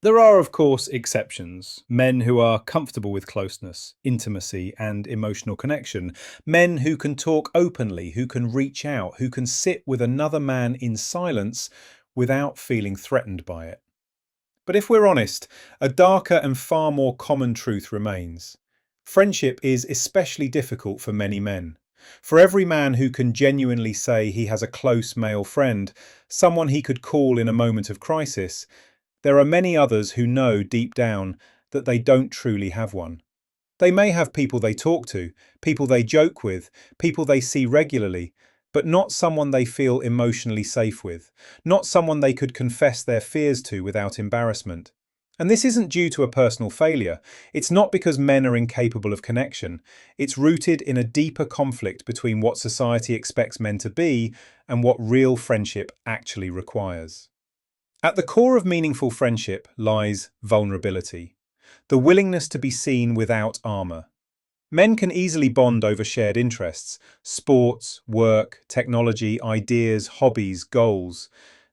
There are, of course, exceptions. Men who are comfortable with closeness, intimacy, and emotional connection. Men who can talk openly, who can reach out, who can sit with another man in silence without feeling threatened by it. But if we're honest, a darker and far more common truth remains. Friendship is especially difficult for many men. For every man who can genuinely say he has a close male friend, someone he could call in a moment of crisis, there are many others who know deep down that they don't truly have one. They may have people they talk to, people they joke with, people they see regularly, but not someone they feel emotionally safe with, not someone they could confess their fears to without embarrassment. And this isn't due to a personal failure. It's not because men are incapable of connection. It's rooted in a deeper conflict between what society expects men to be and what real friendship actually requires. At the core of meaningful friendship lies vulnerability, the willingness to be seen without armor. Men can easily bond over shared interests, sports, work, technology, ideas, hobbies, goals.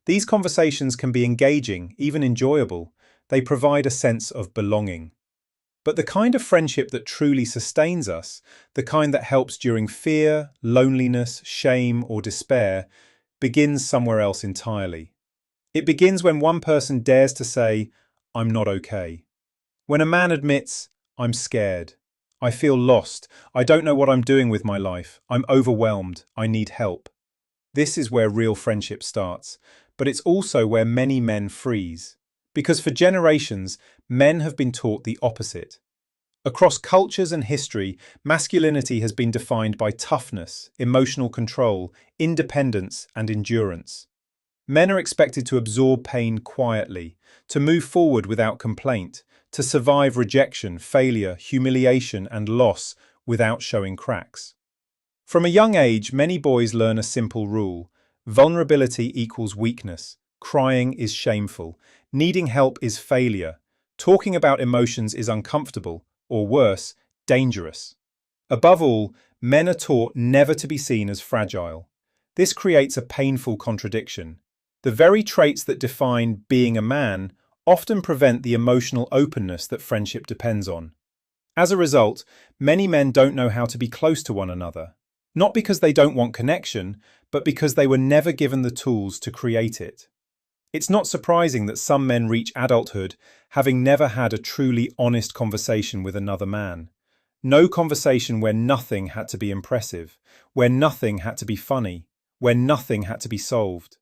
These conversations can be engaging, even enjoyable. They provide a sense of belonging. But the kind of friendship that truly sustains us, the kind that helps during fear, loneliness, shame, or despair, begins somewhere else entirely. It begins when one person dares to say, "I'm not okay." When a man admits, "I'm scared. I feel lost. I don't know what I'm doing with my life. I'm overwhelmed. I need help." This is where real friendship starts, but it's also where many men freeze. Because for generations, men have been taught the opposite. Across cultures and history, masculinity has been defined by toughness, emotional control, independence, and endurance. Men are expected to absorb pain quietly, to move forward without complaint, to survive rejection, failure, humiliation, and loss without showing cracks. From a young age, many boys learn a simple rule: vulnerability equals weakness, crying is shameful, needing help is failure, talking about emotions is uncomfortable, or worse, dangerous. Above all, men are taught never to be seen as fragile. This creates a painful contradiction. The very traits that define being a man often prevent the emotional openness that friendship depends on. As a result, many men don't know how to be close to one another, not because they don't want connection, but because they were never given the tools to create it. It's not surprising that some men reach adulthood having never had a truly honest conversation with another man. No conversation where nothing had to be impressive, where nothing had to be funny, where nothing had to be solved.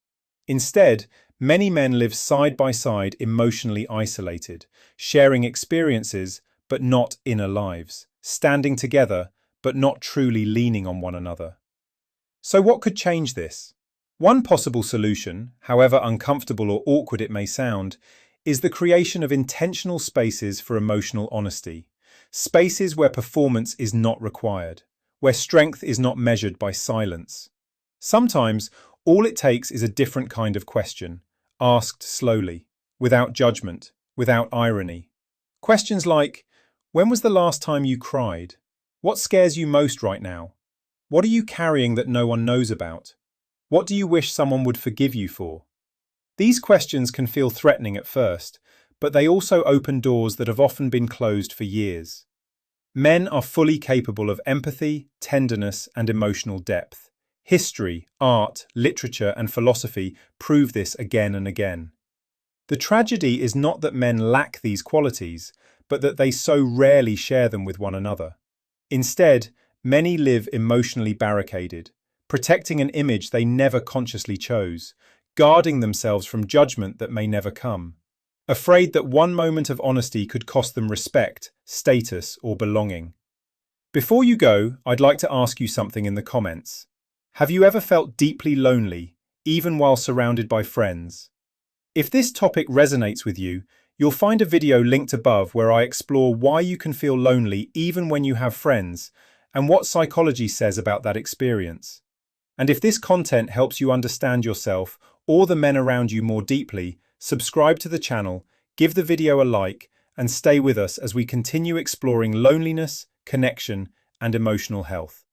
Instead, many men live side by side emotionally isolated, sharing experiences but not inner lives, standing together but not truly leaning on one another. So what could change this? One possible solution, however uncomfortable or awkward it may sound, is the creation of intentional spaces for emotional honesty. Spaces where performance is not required, where strength is not measured by silence. Sometimes, all it takes is a different kind of question, asked slowly, without judgment, without irony. Questions like, when was the last time you cried? What scares you most right now? What are you carrying that no one knows about? What do you wish someone would forgive you for? These questions can feel threatening at first, but they also open doors that have often been closed for years. Men are fully capable of empathy, tenderness, and emotional depth. History, art, literature, and philosophy prove this again and again. The tragedy is not that men lack these qualities, but that they so rarely share them with one another. Instead, many live emotionally barricaded, protecting an image they never consciously chose, guarding themselves from judgment that may never come, afraid that one moment of honesty could cost them respect, status, or belonging. Before you go, I'd like to ask you something in the comments. Have you ever felt deeply lonely, even while surrounded by friends? If this topic resonates with you, you'll find a video linked above where I explore why you can feel lonely even when you have friends, and what psychology says about that experience. And if this content helps you understand yourself or the men around you more deeply, subscribe to the channel, give the video a like, and stay with us as we continue exploring loneliness, connection, and emotional health.